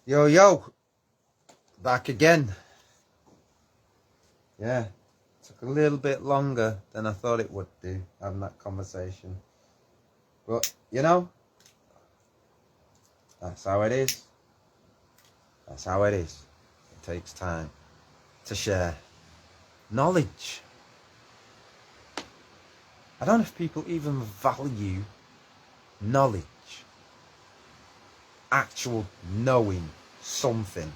Yo, yo, back again. Yeah, took a little bit longer than I thought it would do, having that conversation. But, that's how it is. That's how it is. It takes time to share knowledge. I don't know if people even value knowledge. Actual knowing something.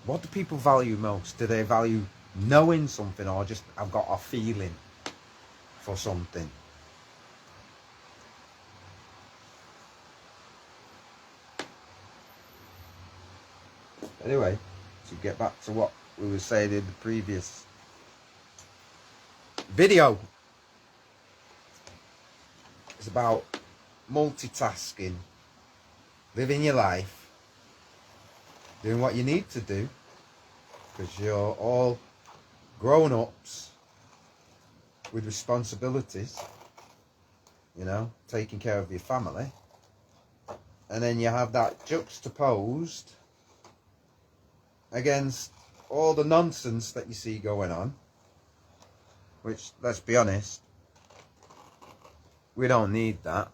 What do people value most? Do they value knowing something, or just I've got a feeling for something? Anyway, to get back to what we were saying in the previous video, it's about multitasking, living your life, doing what you need to do, because you're all grown-ups with responsibilities, taking care of your family, and then you have that juxtaposed against all the nonsense that you see going on, which, let's be honest, we don't need that.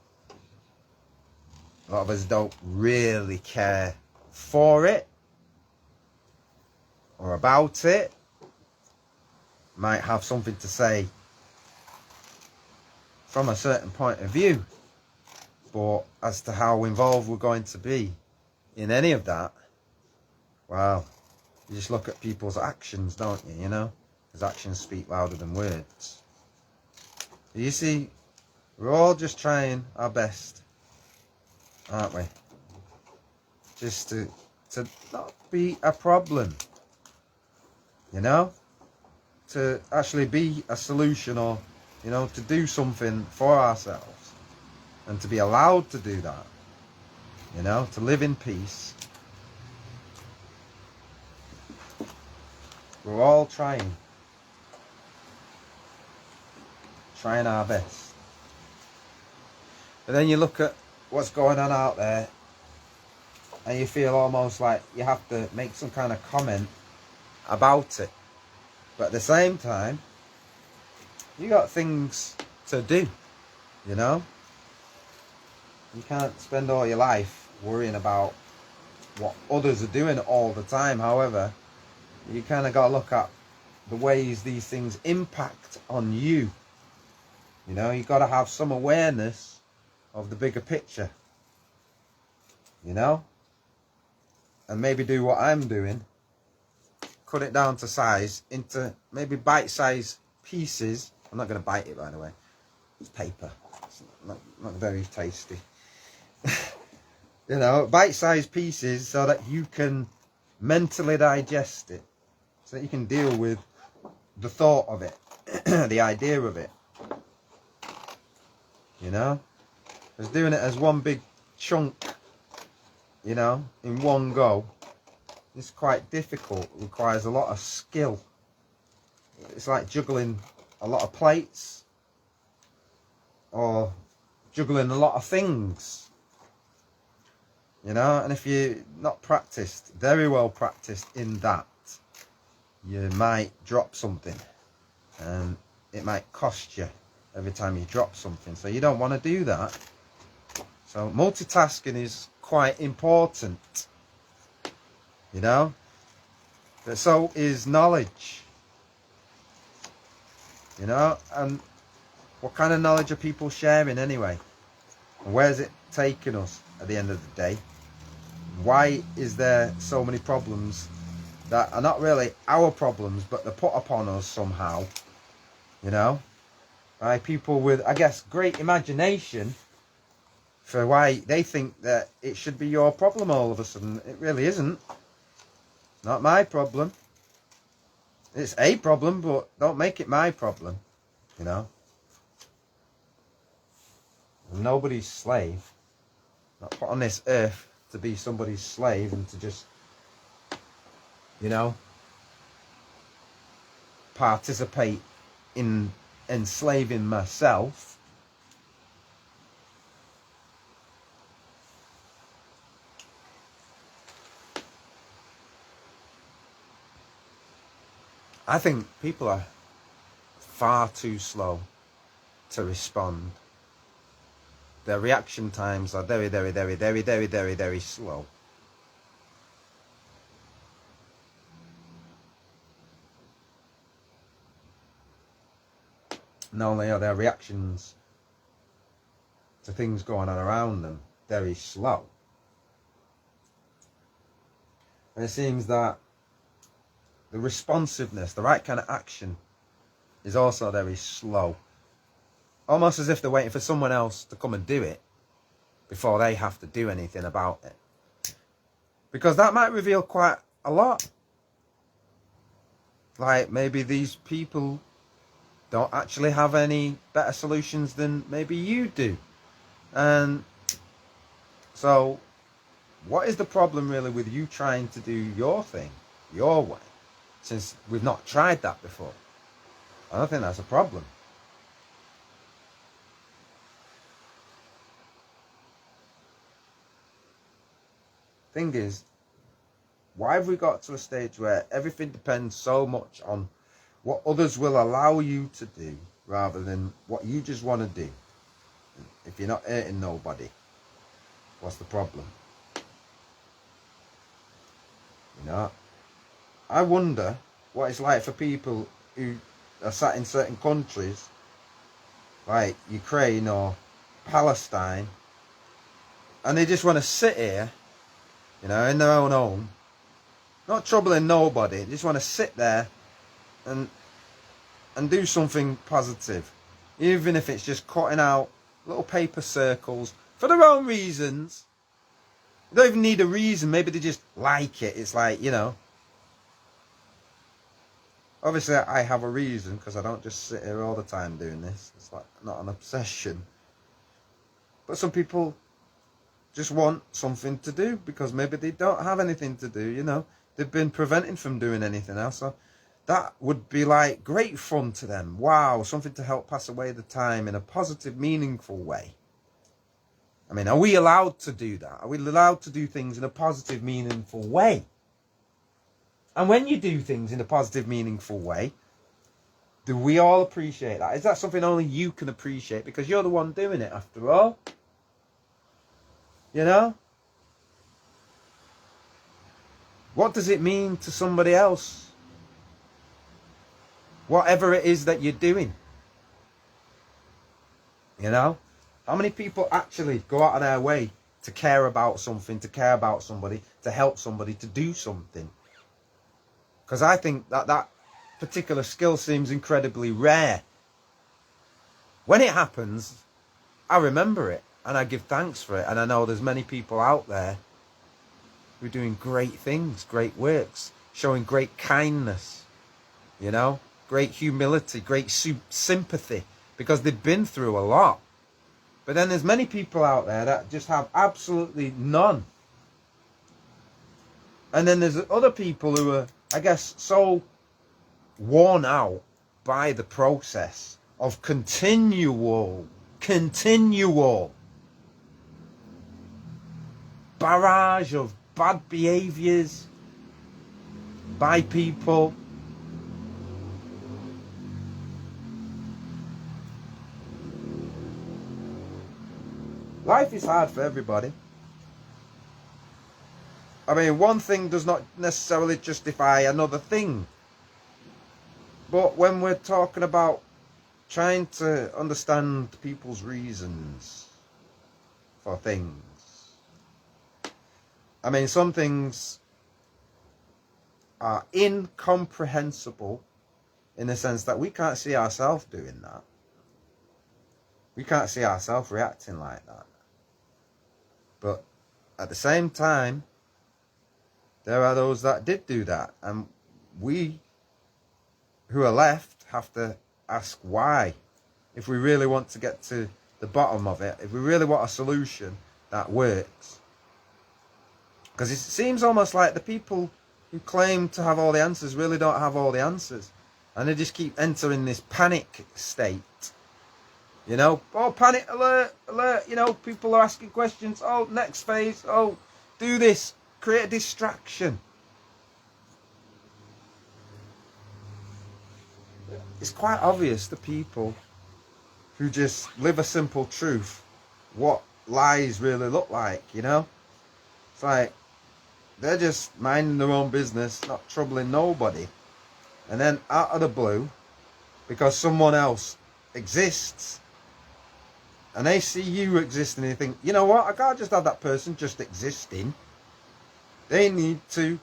A lot of us don't really care for it or about it. Might have something to say from a certain point of view, but as to how involved we're going to be in any of that, well, you just look at people's actions, don't you? Because actions speak louder than words. You see, we're all just trying our best, aren't we? Just to not be a problem, to actually be a solution, or, to do something for ourselves, and to be allowed to do that, to live in peace. We're all trying our best. But then you look at what's going on out there, and you feel almost like you have to make some kind of comment about it. But at the same time, you got things to do, You can't spend all your life worrying about what others are doing all the time. However, you kind of got to look at the ways these things impact on you. You got to have some awareness of the bigger picture, and maybe do what I'm doing, cut it down to size, into maybe bite-sized pieces. I'm not going to bite it, by the way. It's paper. It's not very tasty. Bite-sized pieces so that you can mentally digest it, so that you can deal with the thought of it, the idea of it. Because doing it as one big chunk, in one go, is quite difficult. It requires a lot of skill. It's like juggling a lot of plates, or juggling a lot of things, and if you're not practiced, very well practiced in that, you might drop something, and it might cost you every time you drop something. So you don't want to do that. So multitasking is quite important, but so is knowledge, and what kind of knowledge are people sharing anyway? And where's it taking us at the end of the day? Why is there so many problems that are not really our problems, but they're put upon us somehow, by people with, I guess, great imagination, for why they think that it should be your problem all of a sudden. It really isn't. Not my problem. It's a problem, but don't make it my problem, I'm nobody's slave. Not put on this earth to be somebody's slave and to just, participate in enslaving myself. I think people are far too slow to respond. Their reaction times are very, very, very, very, very, very, very slow. Not only are their reactions to things going on around them very slow, and it seems that the responsiveness, the right kind of action, is also very slow. Almost as if they're waiting for someone else to come and do it before they have to do anything about it. Because that might reveal quite a lot. Like, maybe these people don't actually have any better solutions than maybe you do. And so, what is the problem really with you trying to do your thing, your way? Since we've not tried that before. I don't think that's a problem. Thing is, why have we got to a stage where everything depends so much on what others will allow you to do rather than what you just want to do? If you're not hurting nobody, what's the problem? You know, I wonder what it's like for people who are sat in certain countries like Ukraine or Palestine, and they just want to sit here, you know, in their own home, not troubling nobody. They just want to sit there and do something positive, even if it's just cutting out little paper circles for their own reasons. They don't even need a reason. Maybe they just like it. It's like, you know, obviously I have a reason because I don't just sit here all the time doing this. It's like not an obsession. But some people just want something to do because maybe they don't have anything to do, you know. They've been prevented from doing anything else. So that would be like great fun to them. Wow, something to help pass away the time in a positive, meaningful way. I mean, are we allowed to do that? Are we allowed to do things in a positive, meaningful way? And when you do things in a positive, meaningful way, do we all appreciate that? Is that something only you can appreciate because you're the one doing it after all? You know? What does it mean to somebody else? Whatever it is that you're doing. You know? How many people actually go out of their way to care about something, to care about somebody, to help somebody, to do something? Because I think that that particular skill seems incredibly rare. When it happens, I remember it and I give thanks for it. And I know there's many people out there who are doing great things, great works, showing great kindness, you know, great humility, great sympathy, because they've been through a lot. But then there's many people out there that just have absolutely none. And then there's other people who are, I guess, so worn out by the process of continual barrage of bad behaviours by people. Life is hard for everybody. I mean, one thing does not necessarily justify another thing. But when we're talking about trying to understand people's reasons for things, I mean, some things are incomprehensible in the sense that we can't see ourselves doing that. We can't see ourselves reacting like that. But at the same time, there are those that did do that. And we who are left have to ask why. If we really want to get to the bottom of it, if we really want a solution that works. Because it seems almost like the people who claim to have all the answers really don't have all the answers. And they just keep entering this panic state. You know, oh, panic alert, alert, you know, people are asking questions. Oh, next phase, oh, do this, create a distraction. it's quite obvious to people who just live a simple truth what lies really look like, you know? It's like they're just minding their own business, not troubling nobody. And then out of the blue, because someone else exists, and they see you existing, and they think, you know what, I can't just have that person just existing. They need to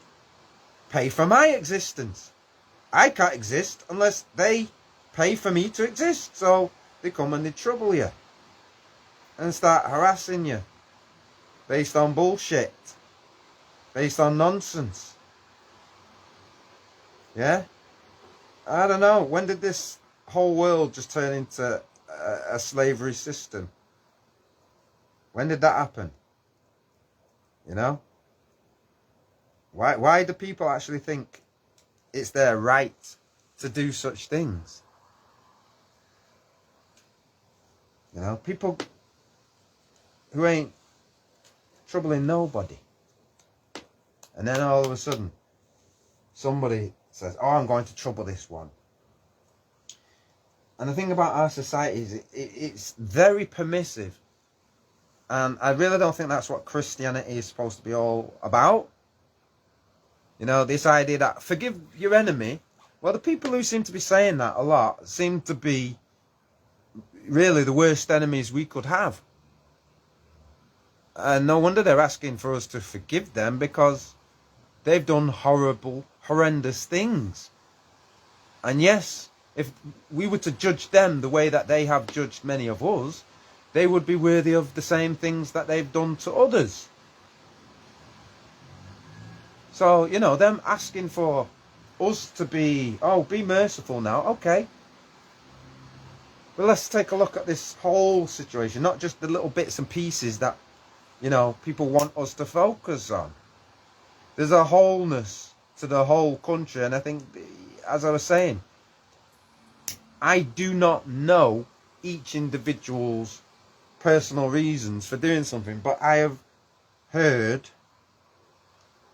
pay for my existence. I can't exist unless they pay for me to exist. So they come and they trouble you and start harassing you based on bullshit, based on nonsense. Yeah? I don't know. When did this whole world just turn into a slavery system? When did that happen? You know? Why do people actually think it's their right to do such things? You know, people who ain't troubling nobody. And then all of a sudden, somebody says, oh, I'm going to trouble this one. And the thing about our society is it's very permissive. And I really don't think that's what Christianity is supposed to be all about. You know, this idea that forgive your enemy. Well, the people who seem to be saying that a lot seem to be really the worst enemies we could have. And no wonder they're asking for us to forgive them, because they've done horrible, horrendous things. And yes, if we were to judge them the way that they have judged many of us, they would be worthy of the same things that they've done to others. So, you know, them asking for us to be, oh, be merciful now, okay. But let's take a look at this whole situation, not just the little bits and pieces that, you know, people want us to focus on. There's a wholeness to the whole country, and I think, as I was saying, I do not know each individual's personal reasons for doing something, but I have heard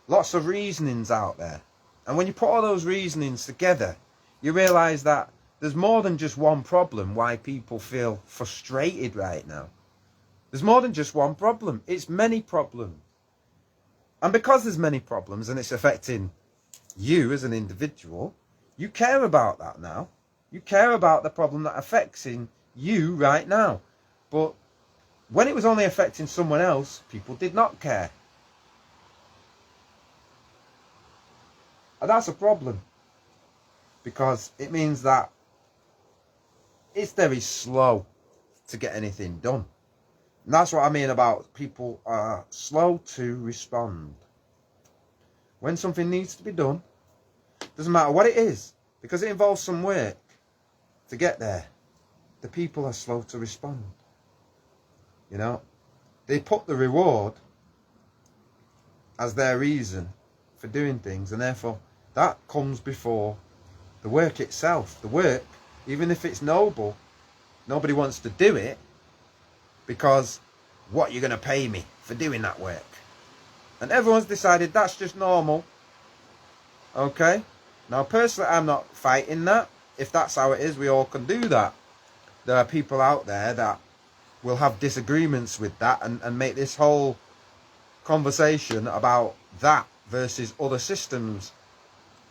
lots of reasonings out there. And when you put all those reasonings together, you realise that there's more than just one problem why people feel frustrated right now. There's more than just one problem. It's many problems. And because there's many problems and it's affecting you as an individual, you care about that now. You care about the problem that affects you right now. But when it was only affecting someone else, people did not care. And that's a problem, because it means that it's very slow to get anything done. And that's what I mean about people are slow to respond. When something needs to be done, doesn't matter what it is, because it involves some work to get there, the people are slow to respond. You know, they put the reward as their reason for doing things, and therefore that comes before the work itself. The work, even if it's noble, nobody wants to do it, because what you're going to pay me for doing that work? And everyone's decided that's just normal. Okay? Now personally, I'm not fighting that. If that's how it is, we all can do that. There are people out there that will have disagreements with that and make this whole conversation about that versus other systems.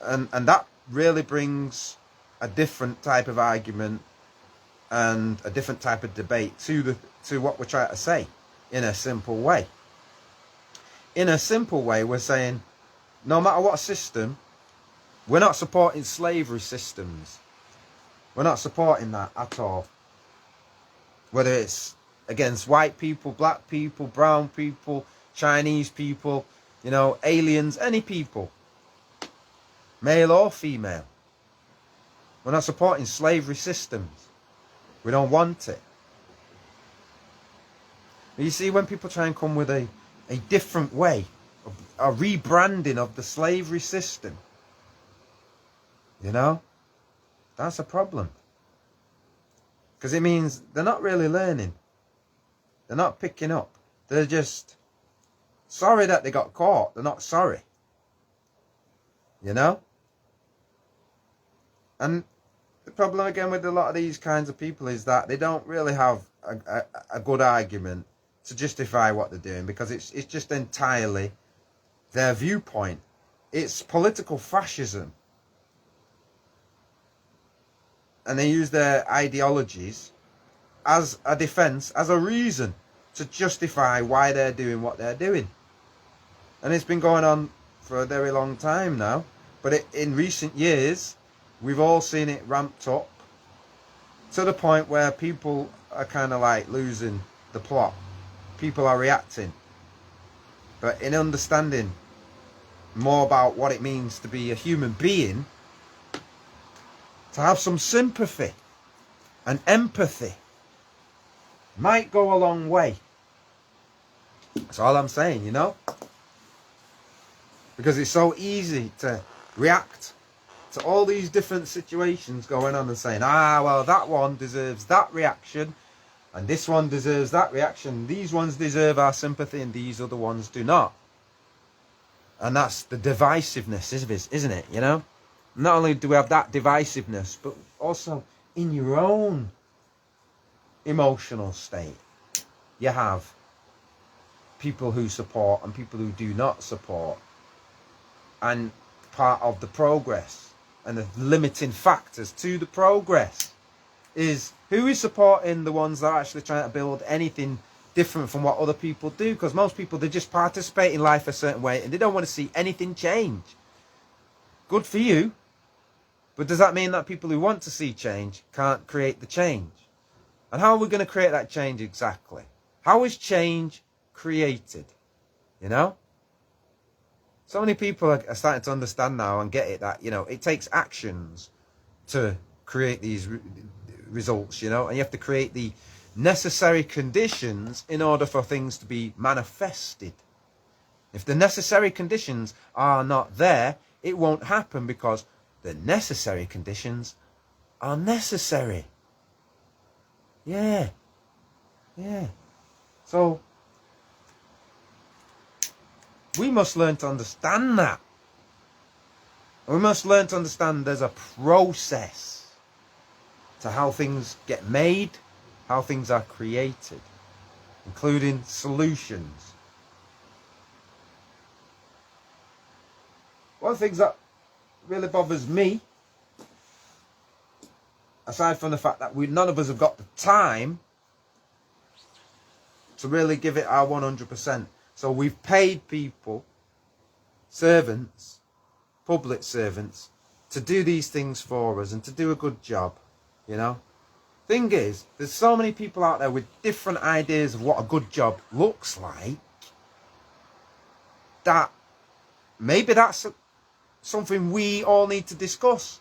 And that really brings a different type of argument and a different type of debate to what we're trying to say in a simple way. In a simple way, we're saying no matter what system, we're not supporting slavery systems. We're not supporting that at all. Whether it's against white people, black people, brown people, Chinese people, you know, aliens, any people, male or female. We're not supporting slavery systems. We don't want it. But you see, when people try and come with a different way, a rebranding of the slavery system, you know, that's a problem. Because it means they're not really learning. They're not picking up. They're just sorry that they got caught. They're not sorry. You know? And the problem again with a lot of these kinds of people is that they don't really have a good argument to justify what they're doing, because it's just entirely their viewpoint. It's political fascism. And they use their ideologies as a defense, as a reason to justify why they're doing what they're doing. And it's been going on for a very long time now. But in recent years, we've all seen it ramped up to the point where people are kind of like losing the plot. People are reacting. But in understanding more about what it means to be a human being, to have some sympathy and empathy might go a long way. That's all I'm saying, you know? Because it's so easy to react to all these different situations going on and saying, well, that one deserves that reaction, and this one deserves that reaction. These ones deserve our sympathy, and these other ones do not. And that's the divisiveness, isn't it? You know? Not only do we have that divisiveness, but also in your own emotional state, you have people who support and people who do not support. And part of the progress and the limiting factors to the progress is who is supporting the ones that are actually trying to build anything different from what other people do. Because most people, they just participate in life a certain way and they don't want to see anything change. Good for you. But does that mean that people who want to see change can't create the change? And how are we going to create that change exactly? How is change created? You know? So many people are starting to understand now and get it, that, you know, it takes actions to create these results, you know, and you have to create the necessary conditions in order for things to be manifested. If the necessary conditions are not there, it won't happen, because the necessary conditions are necessary. Yeah. So we must learn to understand that. We must learn to understand there's a process to how things get made, how things are created, including solutions. One of the things that really bothers me, aside from the fact that none of us have got the time to really give it our 100%. So we've paid people, servants, public servants, to do these things for us and to do a good job, you know. Thing is, there's so many people out there with different ideas of what a good job looks like, that maybe that's something we all need to discuss.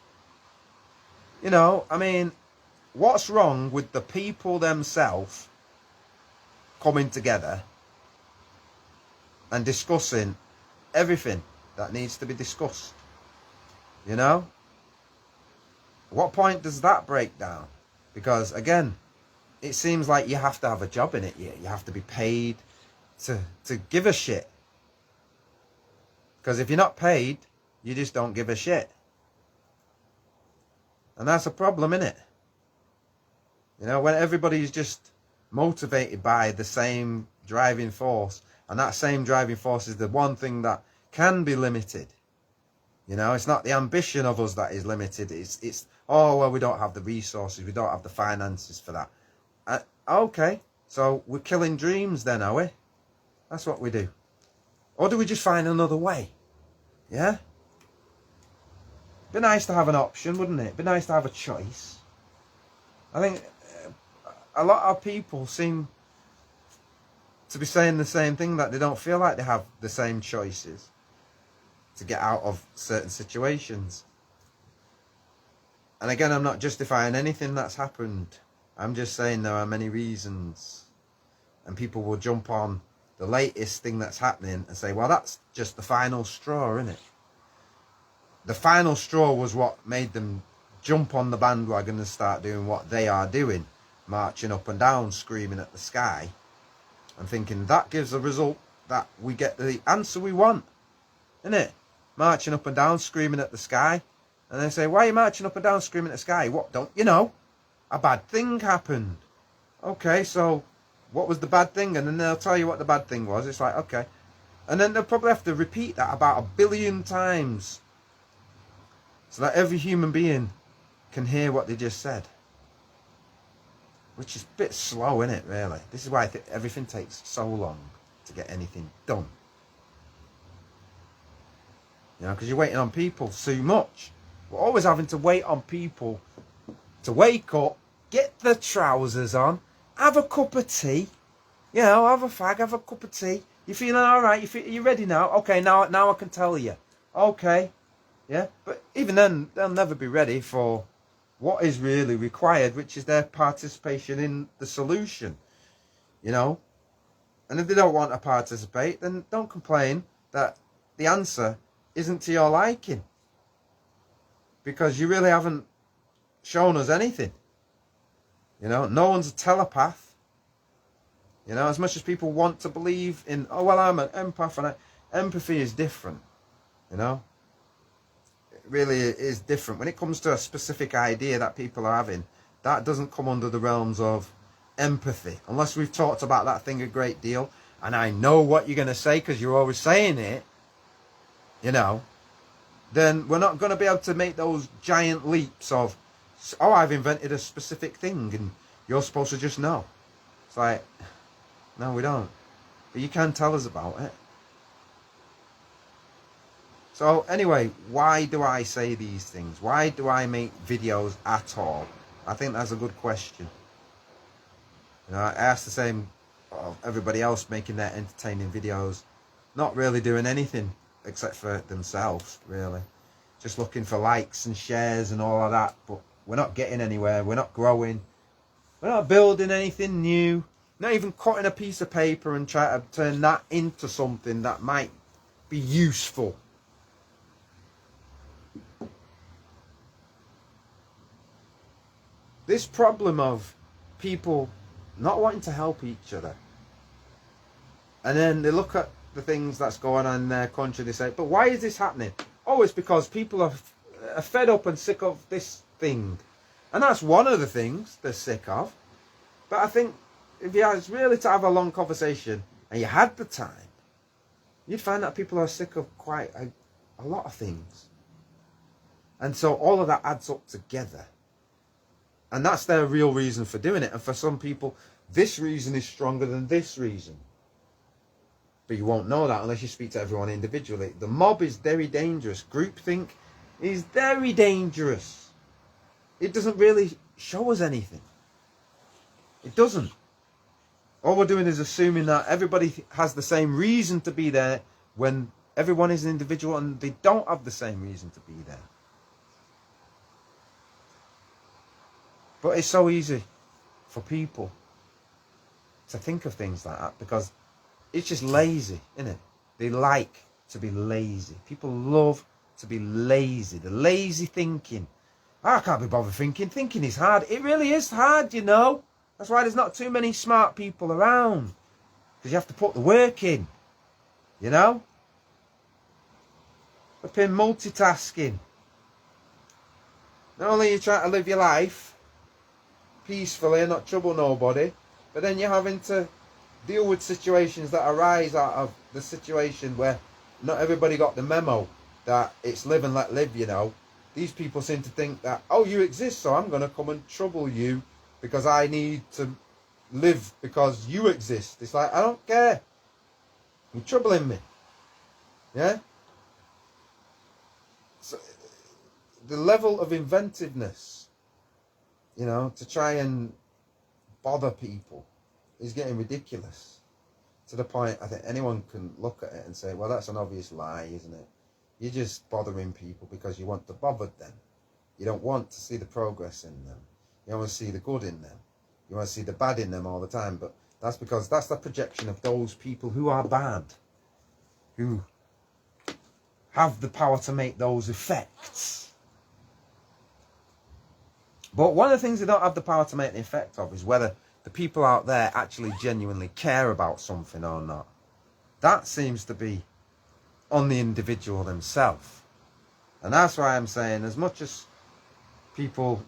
You know, I mean, what's wrong with the people themselves coming together and discussing everything that needs to be discussed? You know? At what point does that break down? Because, again, it seems like you have to have a job in it. You have to be paid to give a shit. Because if you're not paid, you just don't give a shit. And that's a problem, innit? You know, when everybody's just motivated by the same driving force, and that same driving force is the one thing that can be limited. You know, it's not the ambition of us that is limited. It's oh, well, we don't have the resources, we don't have the finances for that. Okay, so we're killing dreams then, are we? That's what we do. Or do we just find another way? Yeah? Be nice to have an option, wouldn't it? Be nice to have a choice. I think a lot of people seem to be saying the same thing, that they don't feel like they have the same choices to get out of certain situations. And again, I'm not justifying anything that's happened. I'm just saying there are many reasons. And people will jump on the latest thing that's happening and say, well, that's just the final straw, isn't it? The final straw was what made them jump on the bandwagon and start doing what they are doing. Marching up and down, screaming at the sky. And thinking that gives a result that we get the answer we want. Isn't it? Marching up and down, screaming at the sky. And they say, why are you marching up and down screaming at the sky? What, don't you know? A bad thing happened. Okay, so what was the bad thing? And then they'll tell you what the bad thing was. It's like, okay. And then they'll probably have to repeat that about 1 billion times so that every human being can hear what they just said. Which is a bit slow, isn't it, really? This is why everything takes so long to get anything done. You know, because you're waiting on people too much. We're always having to wait on people to wake up, get the trousers on, have a cup of tea. You know, have a fag, have a cup of tea. You feeling all right? You ready now? Okay, now I can tell you. Okay, yeah. But even then, they'll never be ready for what is really required, which is their participation in the solution. You know, and if they don't want to participate, then don't complain that the answer isn't to your liking, because you really haven't shown us anything. You know, no one's a telepath. You know, as much as people want to believe in, oh, well, I'm an empath, and empathy is different. You know, it really is different. When it comes to a specific idea that people are having, that doesn't come under the realms of empathy, unless we've talked about that thing a great deal. And I know what you're going to say because you're always saying it, you know, then we're not going to be able to make those giant leaps of, oh, I've invented a specific thing and you're supposed to just know. It's like, no, we don't. But you can tell us about it. So anyway, why do I say these things? Why do I make videos at all? I think that's a good question. You know, I ask the same of everybody else making their entertaining videos, not really doing anything except for themselves, really. Just looking for likes and shares and all of that, but we're not getting anywhere, we're not growing, we're not building anything new, not even cutting a piece of paper and try to turn that into something that might be useful. This problem of people not wanting to help each other, and then they look at the things that's going on in their country, they say, but why is this happening? Oh, it's because people are fed up and sick of this thing. And that's one of the things they're sick of. But I think if you was really to have a long conversation and you had the time, you'd find that people are sick of quite a lot of things. And so all of that adds up together. And that's their real reason for doing it. And for some people, this reason is stronger than this reason. But you won't know that unless you speak to everyone individually. The mob is very dangerous. Groupthink is very dangerous. It doesn't really show us anything. It doesn't. All we're doing is assuming that everybody has the same reason to be there when everyone is an individual and they don't have the same reason to be there. But it's so easy for people to think of things like that because it's just lazy, isn't it? They like to be lazy. People love to be lazy. The lazy thinking. I can't be bothered thinking. Thinking is hard. It really is hard, you know. That's why there's not too many smart people around. Because you have to put the work in. You know? Flipping multitasking. Not only are you trying to live your life peacefully and not trouble nobody, but then you're having to deal with situations that arise out of the situation where not everybody got the memo that it's live and let live, you know. These people seem to think that, oh, you exist, so I'm going to come and trouble you because I need to live because you exist. It's like, I don't care. You're troubling me. Yeah? So, the level of inventiveness, you know, to try and bother people is getting ridiculous. To the point, I think anyone can look at it and say, well, that's an obvious lie, isn't it? You're just bothering people because you want to bother them. You don't want to see the progress in them. You don't want to see the good in them. You want to see the bad in them all the time. But that's because that's the projection of those people who are bad, who have the power to make those effects. But one of the things they don't have the power to make the effect of is whether the people out there actually genuinely care about something or not. That seems to be on the individual themselves. And that's why I'm saying, as much as people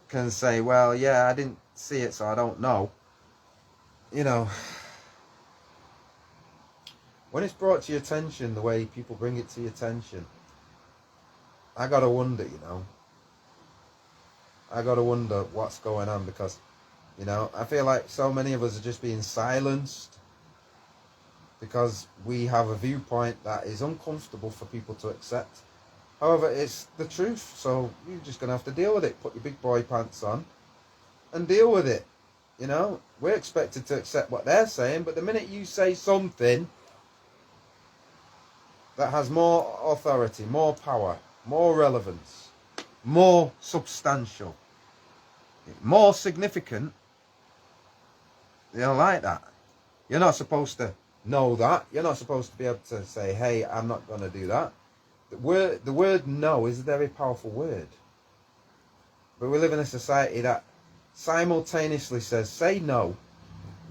can say, well, yeah, I didn't see it, so I don't know. You know, when it's brought to your attention the way people bring it to your attention, I gotta wonder, you know. I gotta wonder what's going on, because, you know, I feel like so many of us are just being silenced because we have a viewpoint that is uncomfortable for people to accept. However, it's the truth, so you're just gonna have to deal with it. Put your big boy pants on and deal with it. You know, we're expected to accept what they're saying, but the minute you say something that has more authority, more power, more relevance, more substantial, more significant, they don't like that. You're not supposed to know that. You're not supposed to be able to say, hey, I'm not going to do that. The word no is a very powerful word. But we live in a society that simultaneously says, say no,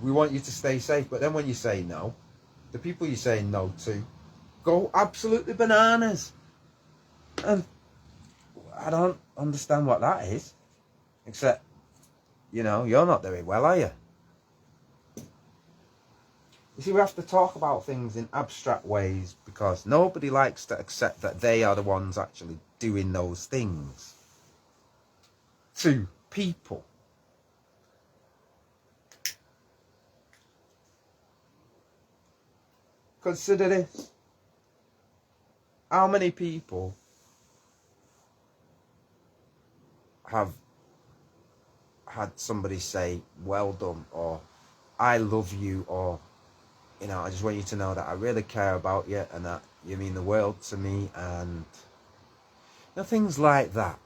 we want you to stay safe. But then when you say no, the people you say no to go absolutely bananas. And I don't understand what that is. Except, you know, you're not doing well, are you? You see, we have to talk about things in abstract ways because nobody likes to accept that they are the ones actually doing those things to people. Consider this. How many people have had somebody say, well done, or I love you, or, you know, I just want you to know that I really care about you and that you mean the world to me, and, you know, things like that.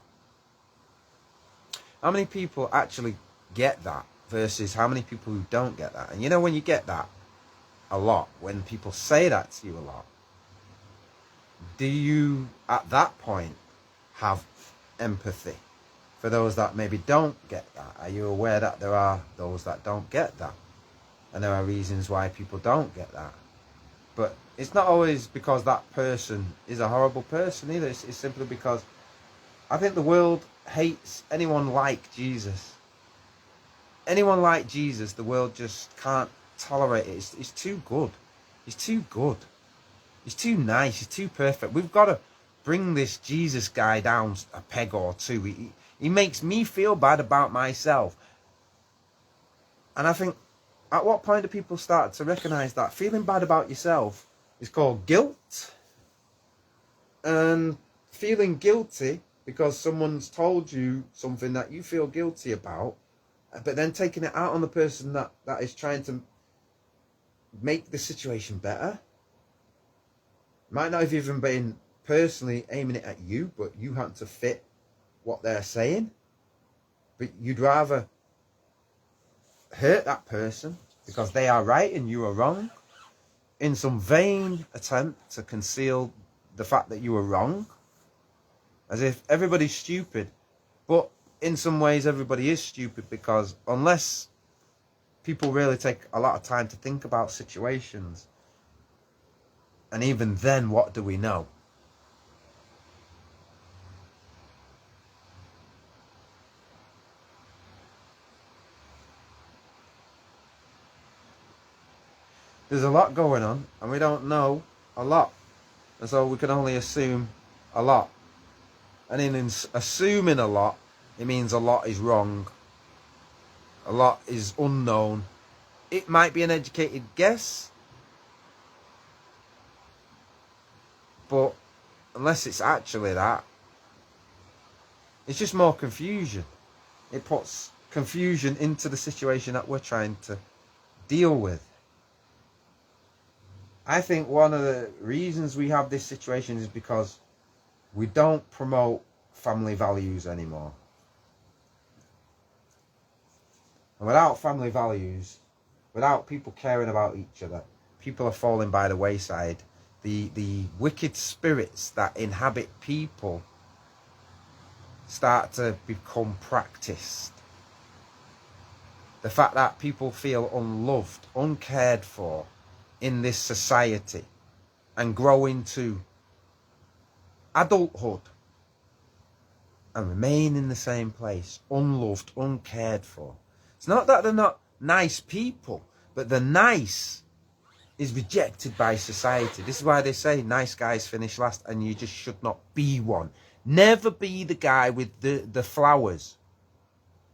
How many people actually get that versus how many people who don't get that? And you know, when you get that a lot, when people say that to you a lot, do you at that point have empathy for those that maybe don't get that? Are you aware that there are those that don't get that? And there are reasons why people don't get that. But it's not always because that person is a horrible person either. It's simply because I think the world hates anyone like Jesus. Anyone like Jesus, the world just can't tolerate it. It's too good. He's too good. He's too nice. He's too perfect. We've got to bring this Jesus guy down a peg or two. He makes me feel bad about myself. And I think, at what point do people start to recognise that feeling bad about yourself is called guilt? And feeling guilty because someone's told you something that you feel guilty about, but then taking it out on the person that is trying to make the situation better. Might not have even been personally aiming it at you, but you happen to fit what they're saying. But you'd rather hurt that person because they are right and you are wrong, in some vain attempt to conceal the fact that you were wrong, as if everybody's stupid. But in some ways everybody is stupid, because unless people really take a lot of time to think about situations, and even then, what do we know? There's a lot going on, and we don't know a lot. And so we can only assume a lot. And in assuming a lot, it means a lot is wrong. A lot is unknown. It might be an educated guess, but unless it's actually that, it's just more confusion. It puts confusion into the situation that we're trying to deal with. I think one of the reasons we have this situation is because we don't promote family values anymore. And without family values, without people caring about each other, people are falling by the wayside. The wicked spirits that inhabit people start to become practiced. The fact that people feel unloved, uncared for in this society, and grow into adulthood and remain in the same place, unloved, uncared for. It's not that they're not nice people, but the nice is rejected by society. This is why they say nice guys finish last, and you just should not be one. Never be the guy with the flowers.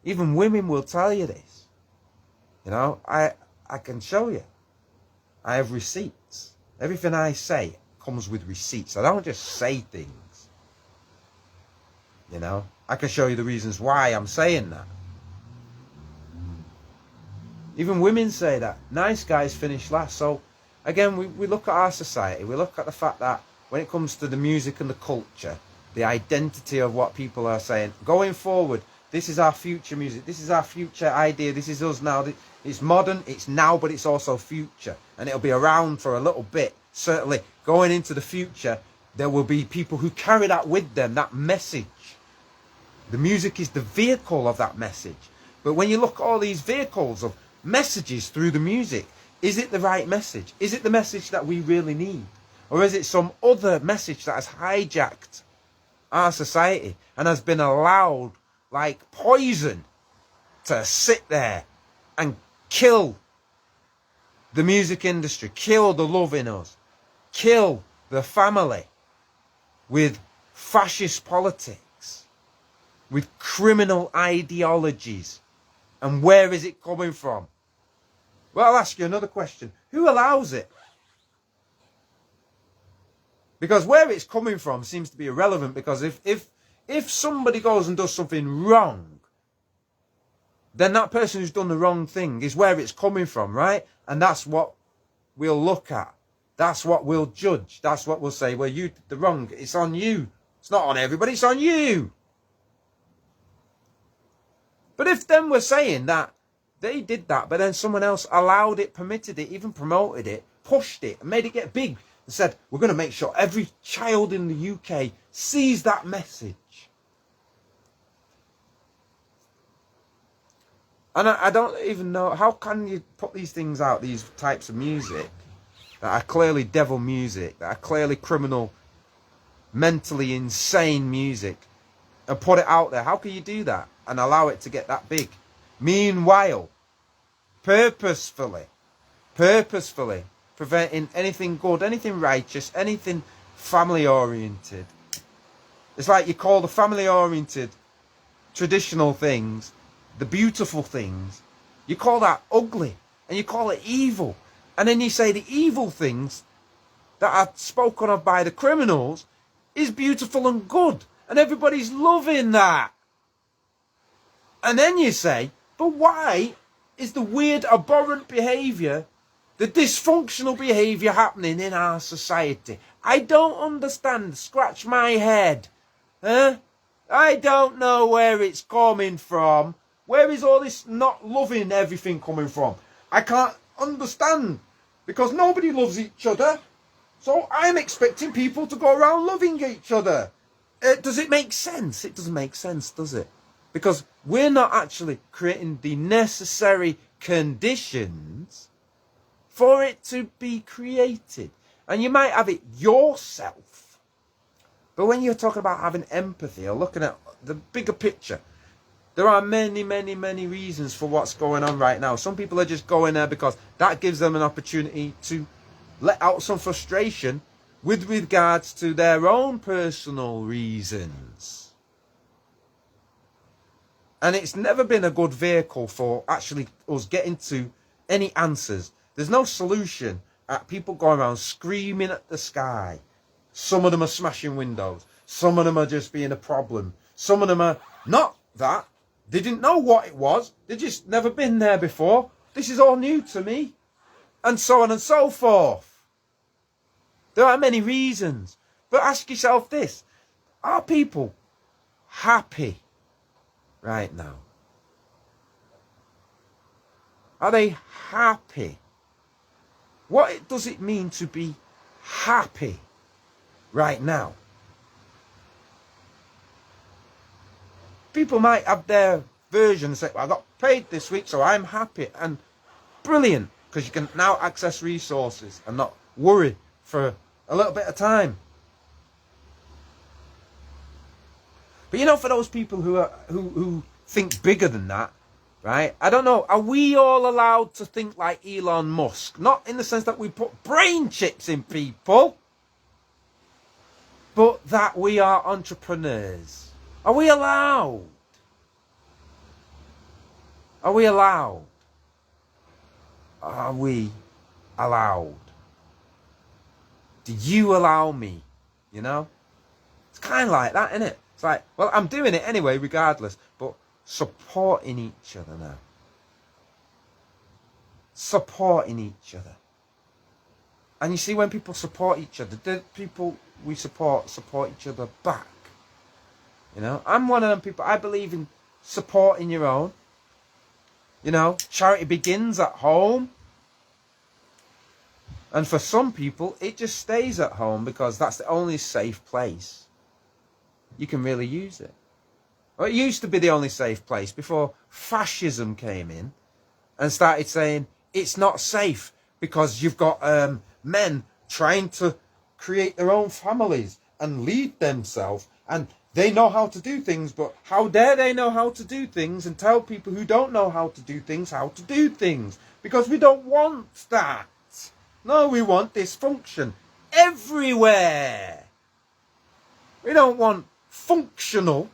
Even women will tell you this. You know, I can show you. I have receipts. Everything I say comes with receipts. I don't just say things. You know, I can show you the reasons why I'm saying that. Even women say that. Nice guys finish last. So, again, we look at our society. We look at the fact that when it comes to the music and the culture, the identity of what people are saying, going forward, this is our future music. This is our future idea. This is us now. It's modern, it's now, but it's also future. And it'll be around for a little bit. Certainly, going into the future, there will be people who carry that with them, that message. The music is the vehicle of that message. But when you look at all these vehicles of messages through the music, is it the right message? Is it the message that we really need? Or is it some other message that has hijacked our society and has been allowed, like poison, to sit there and kill the music industry, kill the love in us, kill the family with fascist politics, with criminal ideologies? And where is it coming from? Well, I'll ask you another question. Who allows it? Because where it's coming from seems to be irrelevant, because if somebody goes and does something wrong, then that person who's done the wrong thing is where it's coming from, right? And that's what we'll look at. That's what we'll judge. That's what we'll say, well, you did the wrong. It's on you. It's not on everybody, it's on you. But if then we're saying that they did that, but then someone else allowed it, permitted it, even promoted it, pushed it, and made it get big, and said, we're going to make sure every child in the UK sees that message. And I don't even know, how can you put these things out, these types of music, that are clearly devil music, that are clearly criminal, mentally insane music, and put it out there? How can you do that and allow it to get that big? Meanwhile, purposefully preventing anything good, anything righteous, anything family-oriented. It's like you call the family-oriented traditional things, the beautiful things, you call that ugly, and you call it evil. And then you say the evil things that are spoken of by the criminals is beautiful and good, and everybody's loving that. And then you say, but why is the weird, abhorrent behaviour, the dysfunctional behaviour happening in our society? I don't understand. Scratch my head. Huh? I don't know where it's coming from. Where is all this not loving everything coming from? I can't understand. Because nobody loves each other. So I'm expecting people to go around loving each other. Does it make sense? It doesn't make sense, does it? Because we're not actually creating the necessary conditions for it to be created. And you might have it yourself. But when you're talking about having empathy or looking at the bigger picture, there are many, many, many reasons for what's going on right now. Some people are just going there because that gives them an opportunity to let out some frustration with regards to their own personal reasons. And it's never been a good vehicle for actually us getting to any answers. There's no solution at people going around screaming at the sky. Some of them are smashing windows. Some of them are just being a problem. Some of them are not that. They didn't know what it was. They just never been there before. This is all new to me. And so on and so forth. There are many reasons. But ask yourself this. Are people happy right now? Are they happy? What does it mean to be happy right now? People might have their version and say, well, I got paid this week, so I'm happy. And brilliant, because you can now access resources and not worry for a little bit of time. But you know, for those people who think bigger than that, right? I don't know. Are we all allowed to think like Elon Musk? Not in the sense that we put brain chips in people, but that we are entrepreneurs. Are we allowed? Are we allowed? Are we allowed? Do you allow me? You know? It's kind of like that, isn't it? It's like, well, I'm doing it anyway, regardless. But supporting each other now. Supporting each other. And you see, when people support each other, the people we support each other back. You know? I'm one of them people. I believe in supporting your own. You know? Charity begins at home. And for some people, it just stays at home because that's the only safe place you can really use it. Well, it used to be the only safe place before fascism came in and started saying it's not safe because you've got men trying to create their own families and lead themselves, and they know how to do things, but how dare they know how to do things and tell people who don't know how to do things how to do things, because we don't want that. No, we want dysfunction everywhere. We don't want functional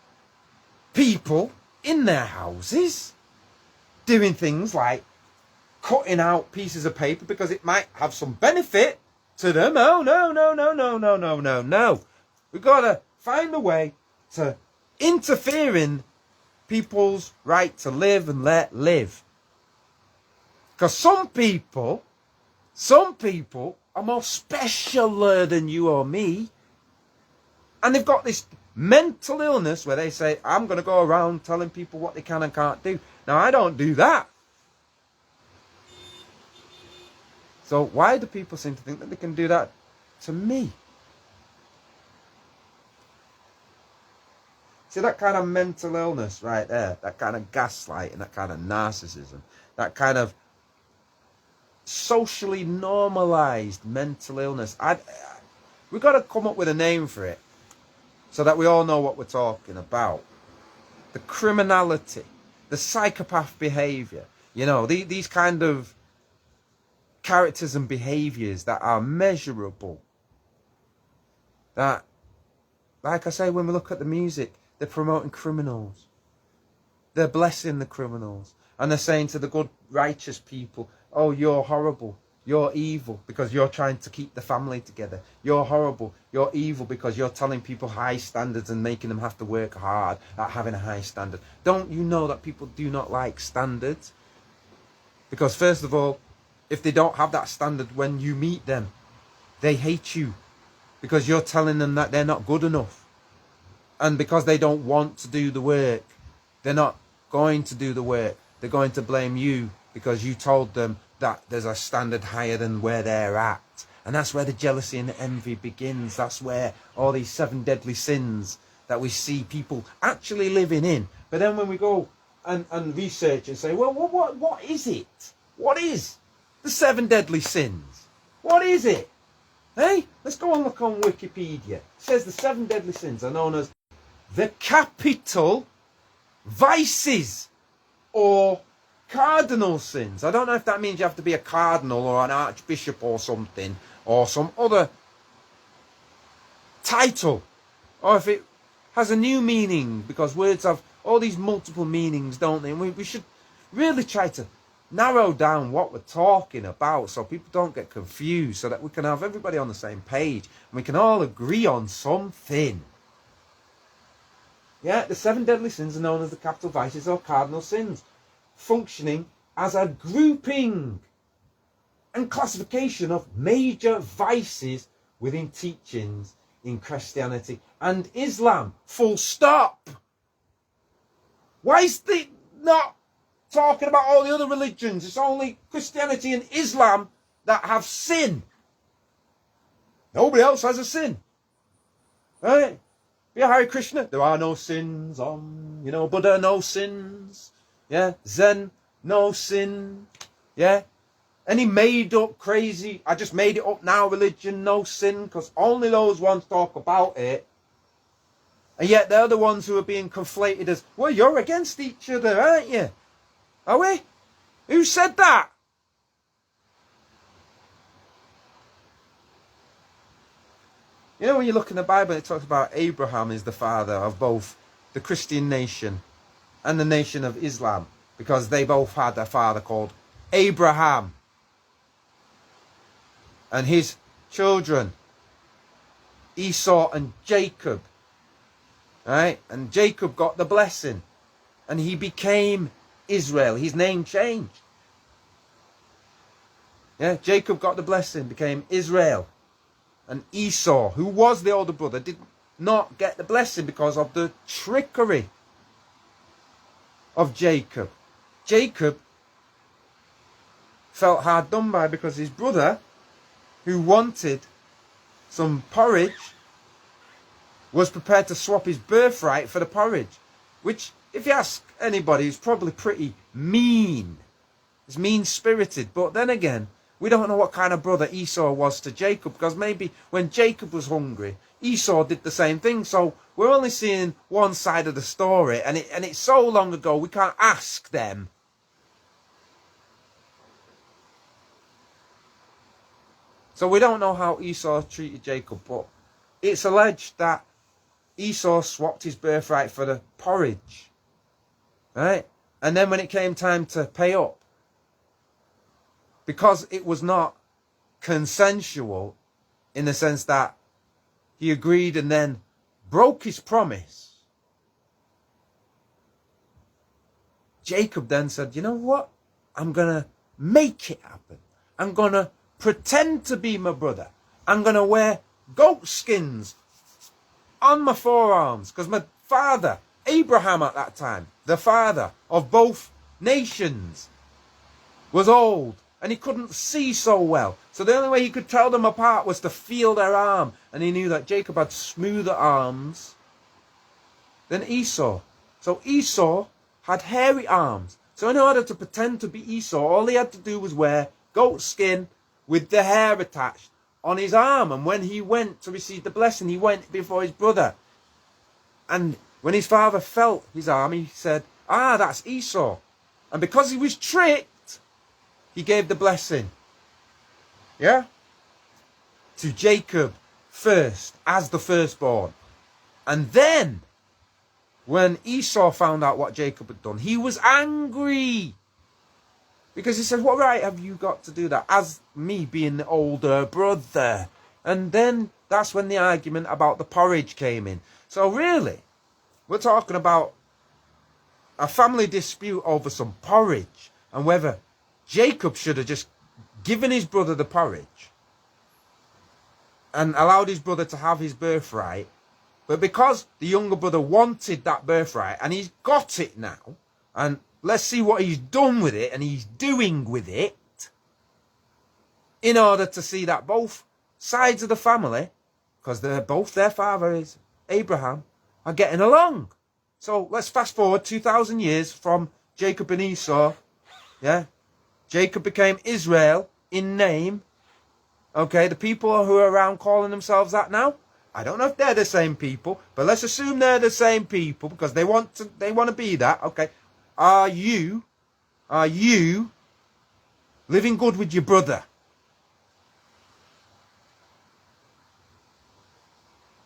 people in their houses doing things like cutting out pieces of paper because it might have some benefit to them. Oh, no, no, no, no, no, no, no, no. We've got to find a way to interfere in people's right to live and let live. Because some people are more specialer than you or me. And they've got this mental illness where they say, I'm going to go around telling people what they can and can't do. Now, I don't do that. So why do people seem to think that they can do that to me? See, that kind of mental illness right there, that kind of gaslighting, that kind of narcissism, that kind of socially normalized mental illness. We've got to come up with a name for it so that we all know what we're talking about. The criminality, the psychopath behavior, you know, these kind of characters and behaviors that are measurable. That, like I say, when we look at the music, they're promoting criminals. They're blessing the criminals. And they're saying to the good, righteous people, oh, you're horrible, you're evil because you're trying to keep the family together. You're horrible, you're evil because you're telling people high standards and making them have to work hard at having a high standard. Don't you know that people do not like standards? Because first of all, if they don't have that standard when you meet them, they hate you because you're telling them that they're not good enough. And because they don't want to do the work, they're not going to do the work. They're going to blame you because you told them that there's a standard higher than where they're at. And that's where the jealousy and the envy begins. That's where all these 7 deadly sins that we see people actually living in. But then when we go and research and say, well, what is it? What is the 7 deadly sins? What is it? Hey, let's go and look on Wikipedia. It says the 7 deadly sins are known as the capital vices or cardinal sins. I don't know if that means you have to be a cardinal or an archbishop or something, or some other title, or if it has a new meaning, because words have all these multiple meanings, don't they? And we should really try to narrow down what we're talking about so people don't get confused, so that we can have everybody on the same page and we can all agree on something. Yeah, the 7 deadly sins are known as the capital vices or cardinal sins, functioning as a grouping and classification of major vices within teachings in Christianity and Islam. Full stop. Why is it not talking about all the other religions? It's only Christianity and Islam that have sin. Nobody else has a sin. Right? Yeah, Hare Krishna, there are no sins. Buddha, no sins. Yeah, Zen, no sin. Yeah, any made up crazy, I just made it up now religion, no sin, because only those ones talk about it. And yet they're the ones who are being conflated as, well, you're against each other, aren't you? Are we? Who said that? You know, when you look in the Bible, it talks about Abraham is the father of both the Christian nation and the nation of Islam, because they both had a father called Abraham. And his children, Esau and Jacob. Right? And Jacob got the blessing. And he became Israel. His name changed. Yeah, Jacob got the blessing, became Israel. And Esau, who was the older brother, did not get the blessing because of the trickery of Jacob. Jacob felt hard done by because his brother, who wanted some porridge, was prepared to swap his birthright for the porridge. Which, if you ask anybody, is probably pretty mean. It's mean-spirited. But then again, we don't know what kind of brother Esau was to Jacob, because maybe when Jacob was hungry, Esau did the same thing. So we're only seeing one side of the story, and it's so long ago we can't ask them. So we don't know how Esau treated Jacob, but it's alleged that Esau swapped his birthright for the porridge. Right? And then when it came time to pay up, because it was not consensual in the sense that he agreed and then broke his promise, Jacob then said, you know what? I'm going to make it happen. I'm going to pretend to be my brother. I'm going to wear goat skins on my forearms, because my father, Abraham at that time, the father of both nations, was old and he couldn't see so well. So the only way he could tell them apart was to feel their arm. And he knew that Jacob had smoother arms than Esau. So Esau had hairy arms. So in order to pretend to be Esau, all he had to do was wear goat skin with the hair attached on his arm. And when he went to receive the blessing, he went before his brother. And when his father felt his arm, he said, ah, that's Esau. And because he was tricked, he gave the blessing. Yeah? To Jacob first, as the firstborn. And then, when Esau found out what Jacob had done, he was angry. Because he said, what right have you got to do that? As me being the older brother. And then, that's when the argument about the porridge came in. So really, we're talking about a family dispute over some porridge. And whether Jacob should have just given his brother the porridge and allowed his brother to have his birthright. But because the younger brother wanted that birthright and he's got it now, and let's see what he's done with it and he's doing with it, in order to see that both sides of the family, because they're both their father is Abraham, are getting along. So let's fast forward 2,000 years from Jacob and Esau. Yeah. Jacob became Israel in name. Okay, the people who are around calling themselves that now, I don't know if they're the same people, but let's assume they're the same people because they want to be that. Okay, are you living good with your brother?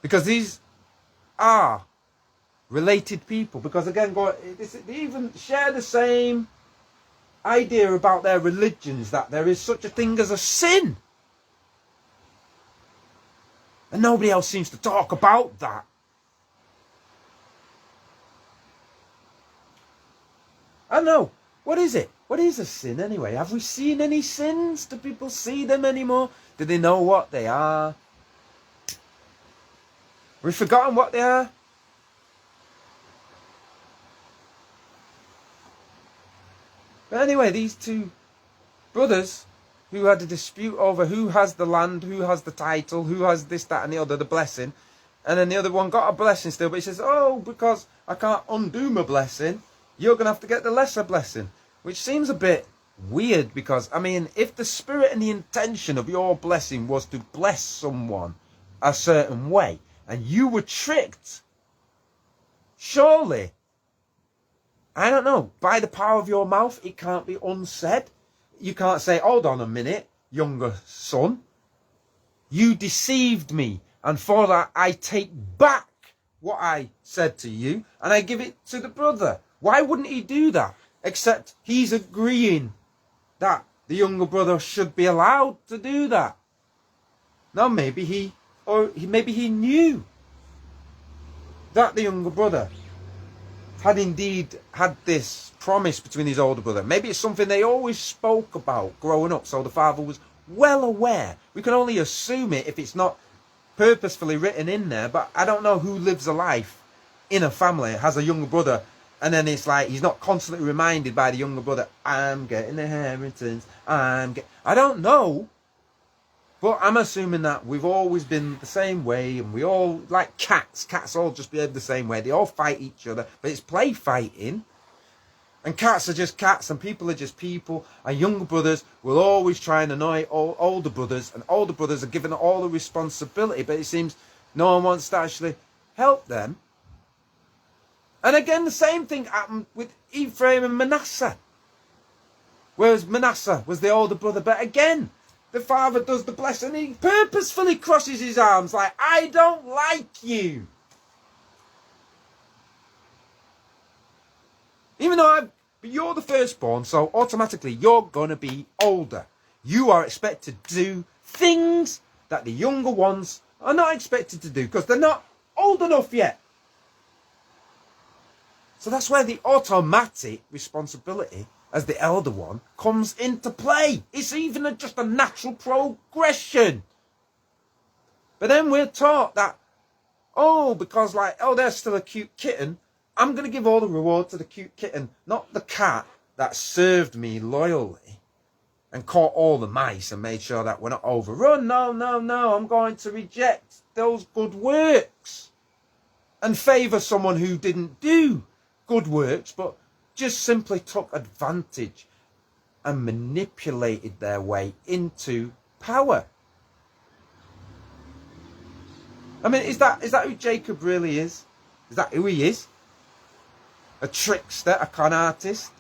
Because these are related people. Because again, they even share the same idea about their religions, that there is such a thing as a sin. And nobody else seems to talk about that. I know. What is it? What is a sin anyway? Have we seen any sins? Do people see them anymore? Do they know what they are? We've forgotten what they are. But anyway, these two brothers who had a dispute over who has the land, who has the title, who has this, that and the other, the blessing. And then the other one got a blessing still, but he says, oh, because I can't undo my blessing, you're going to have to get the lesser blessing. Which seems a bit weird because, I mean, if the spirit and the intention of your blessing was to bless someone a certain way, and you were tricked Surely, I don't know, by the power of your mouth, it can't be unsaid. You can't say, hold on a minute, younger son. You deceived me, and for that I take back what I said to you, and I give it to the brother. Why wouldn't he do that? Except he's agreeing that the younger brother should be allowed to do that. Now maybe he knew that the younger brother had indeed had this promise between his older brother. Maybe it's something they always spoke about growing up, so the father was well aware. We can only assume it if it's not purposefully written in there, but I don't know who lives a life in a family, has a younger brother, and then it's like he's not constantly reminded by the younger brother, I'm getting the inheritance, I don't know, but I'm assuming that we've always been the same way, and we all, like cats all just behave the same way. They all fight each other, but it's play fighting. And cats are just cats, and people are just people. And younger brothers will always try and annoy older brothers, and older brothers are given all the responsibility, but it seems no one wants to actually help them. And again, the same thing happened with Ephraim and Manasseh. Whereas Manasseh was the older brother, but again, the father does the blessing, and he purposefully crosses his arms like, I don't like you. Even though but you're the firstborn, so automatically you're going to be older. You are expected to do things that the younger ones are not expected to do because they're not old enough yet. So that's where the automatic responsibility as the elder one comes into play. It's even just a natural progression. But then we're taught that, because they're still a cute kitten, I'm going to give all the reward to the cute kitten, not the cat that served me loyally and caught all the mice and made sure that we're not overrun. No, I'm going to reject those good works and favour someone who didn't do good works, but just simply took advantage and manipulated their way into power. I mean, is that who Jacob really is? Is that who he is? A trickster, a con artist?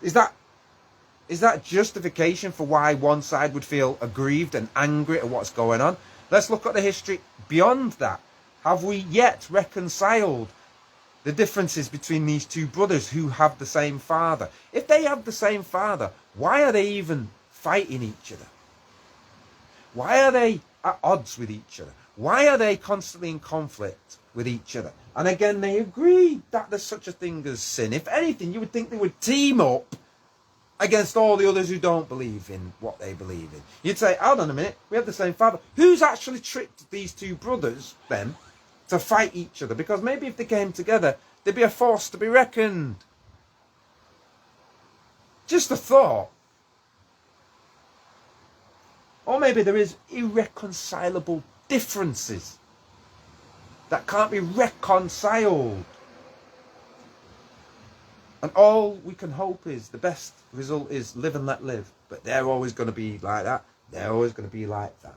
Is that justification for why one side would feel aggrieved and angry at what's going on? Let's look at the history beyond that. Have we yet reconciled the differences between these two brothers who have the same father? If they have the same father, why are they even fighting each other? Why are they at odds with each other? Why are they constantly in conflict with each other? And again, they agree that there's such a thing as sin. If anything, you would think they would team up against all the others who don't believe in what they believe in. You'd say, hold on a minute, we have the same father. Who's actually tricked these two brothers, then, to fight each other? Because maybe if they came together, they'd be a force to be reckoned. Just a thought. Or maybe there is irreconcilable differences that can't be reconciled. And all we can hope is the best result is live and let live. But they're always going to be like that. They're always going to be like that.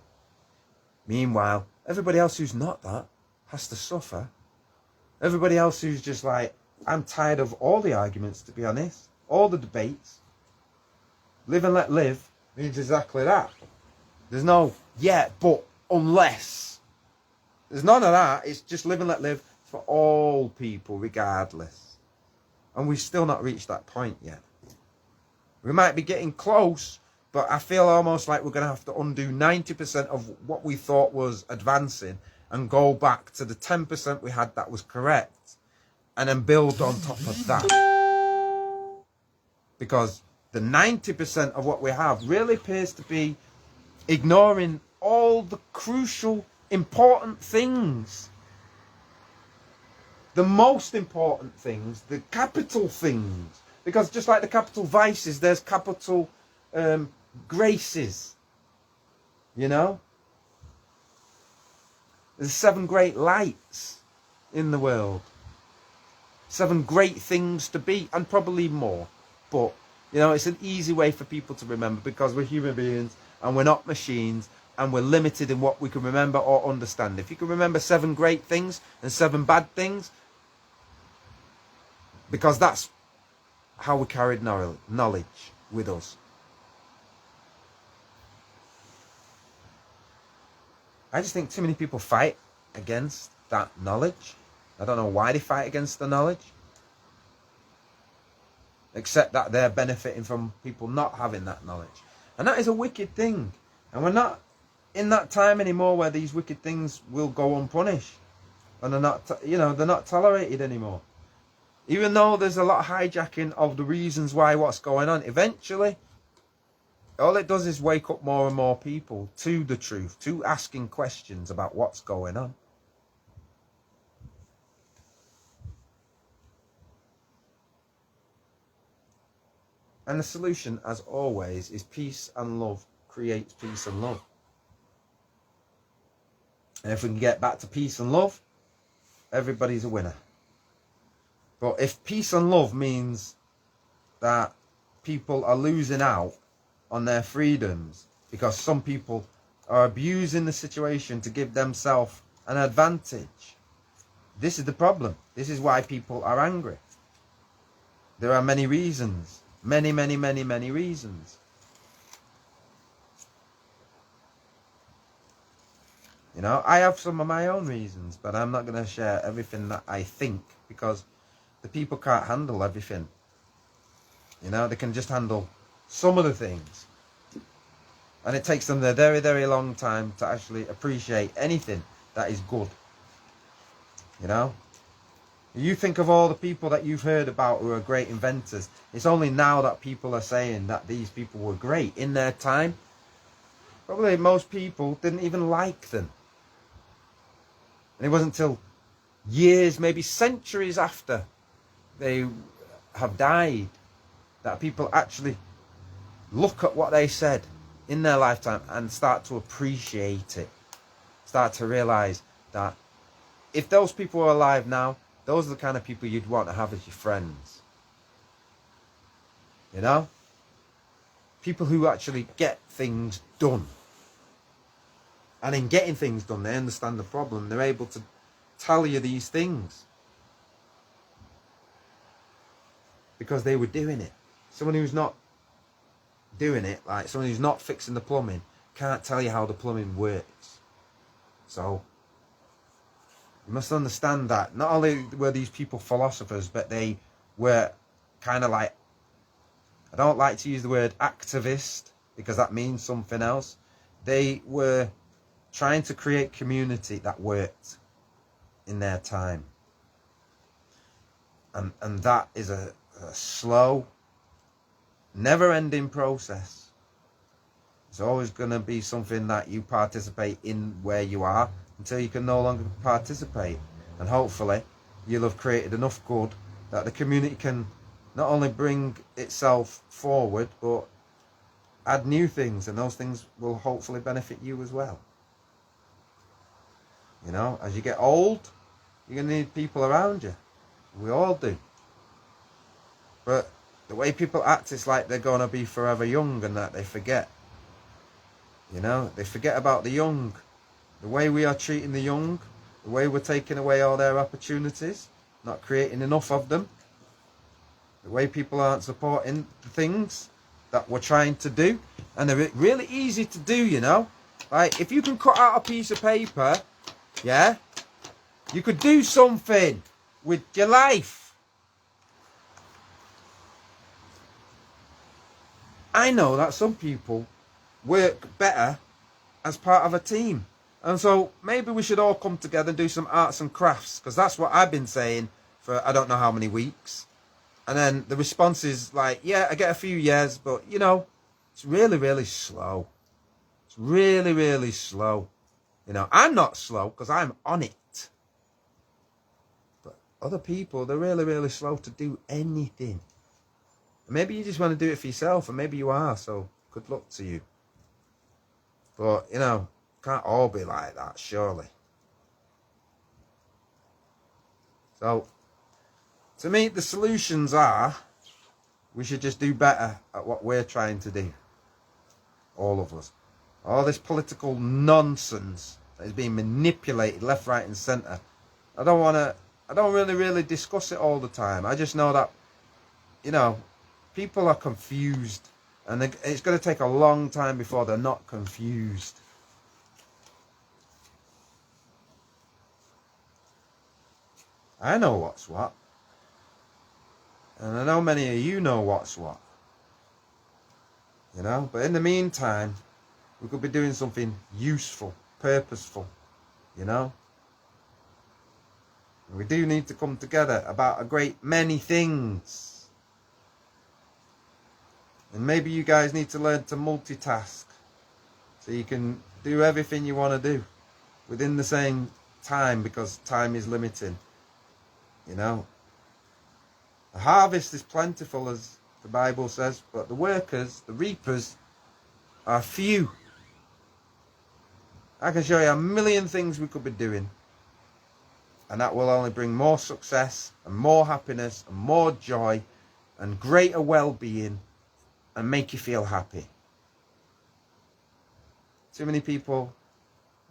Meanwhile, everybody else who's not that has to suffer. Everybody else who's just like, I'm tired of all the arguments, to be honest. All the debates. Live and let live means exactly that. There's no yet, but, unless. There's none of that. It's just live and let live for all people, regardless. And we've still not reached that point yet. We might be getting close, but I feel almost like we're going to have to undo 90% of what we thought was advancing and go back to the 10% we had that was correct and then build on top of that. Because the 90% of what we have really appears to be ignoring all the crucial, important things. The most important things, the capital things. Because just like the capital vices, there's capital graces. You know? There's 7 great lights in the world. 7 great things to be, and probably more. But, you know, it's an easy way for people to remember because we're human beings and we're not machines. and we're limited in what we can remember or understand. If you can remember 7 great things and 7 bad things, because that's how we carried knowledge with us. I just think too many people fight against that knowledge. I don't know why they fight against the knowledge. Except that they're benefiting from people not having that knowledge. And that is a wicked thing. And we're not in that time anymore where these wicked things will go unpunished. And they're not, they're not tolerated anymore. Even though there's a lot of hijacking of the reasons why what's going on, eventually, all it does is wake up more and more people to the truth, to asking questions about what's going on. And the solution, as always, is peace and love creates peace and love. And if we can get back to peace and love, everybody's a winner. But if peace and love means that people are losing out on their freedoms because some people are abusing the situation to give themselves an advantage, this is the problem. This is why people are angry. There are many reasons. Many, many, many, many reasons. I have some of my own reasons, but I'm not going to share everything that I think, because the people can't handle everything. They can just handle some of the things. And it takes them a very, very long time to actually appreciate anything that is good. You think of all the people that you've heard about who are great inventors. It's only now that people are saying that these people were great. In their time, probably most people didn't even like them. And it wasn't until years, maybe centuries after they have died, that people actually look at what they said in their lifetime and start to appreciate it. Start to realise that if those people were alive now, those are the kind of people you'd want to have as your friends. People who actually get things done. And in getting things done, they understand the problem. They're able to tell you these things. Because they were doing it. Someone who's not doing it, like someone who's not fixing the plumbing, can't tell you how the plumbing works. So you must understand that not only were these people philosophers, but they were kind of like, I don't like to use the word activist because that means something else. They were trying to create community that worked in their time. And that is a slow, never-ending process. It's always going to be something that you participate in where you are until you can no longer participate. And hopefully you'll have created enough good that the community can not only bring itself forward, but add new things, and those things will hopefully benefit you as well. As you get old, you're going to need people around you. We all do. But the way people act, it's like they're going to be forever young, and that they forget. They forget about the young. The way we are treating the young, the way we're taking away all their opportunities, not creating enough of them, the way people aren't supporting the things that we're trying to do. And they're really easy to do, Like, if you can cut out a piece of paper, yeah, you could do something with your life. I know that some people work better as part of a team. And so maybe we should all come together and do some arts and crafts, because that's what I've been saying for I don't know how many weeks. And then the response is like, yeah, I get a few years, but it's really, really slow. It's really, really slow. I'm not slow because I'm on it. But other people, they're really, really slow to do anything. Maybe you just want to do it for yourself, and maybe you are, so good luck to you. But, can't all be like that, surely. So, to me, the solutions are, we should just do better at what we're trying to do. All of us. All this political nonsense that is being manipulated left, right and centre. I don't really discuss it all the time. I just know that, you know, people are confused. And it's going to take a long time before they're not confused. I know what's what. And I know many of you know what's what. You know, but in the meantime, we could be doing something useful, purposeful, you know. And we do need to come together about a great many things. And maybe you guys need to learn to multitask, so you can do everything you want to do within the same time, because time is limiting. You know, the harvest is plentiful, as the Bible says, but the workers, the reapers, are few. I can show you a million things we could be doing, and that will only bring more success and more happiness and more joy and greater well-being and make you feel happy. Too many people,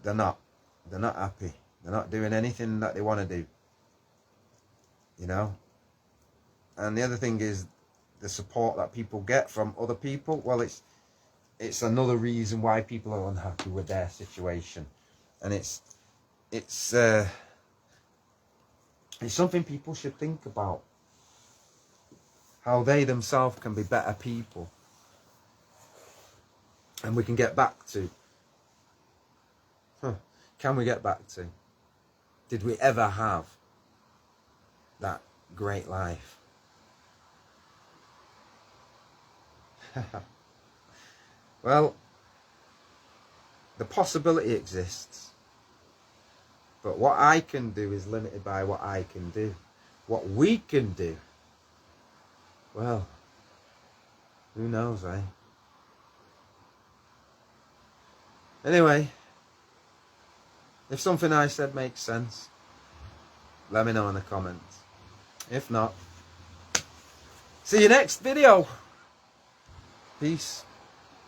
they're not happy. They're not doing anything that they want to do. You know? And the other thing is the support that people get from other people. Well, it's another reason why people are unhappy with their situation. And it's something people should think about. How they themselves can be better people. And we can get back to. Can we get back to? Did we ever have that great life? Well, the possibility exists. But what I can do is limited by what I can do. What we can do, well, who knows, eh? Anyway, if something I said makes sense, let me know in the comments. If not, see you next video. Peace.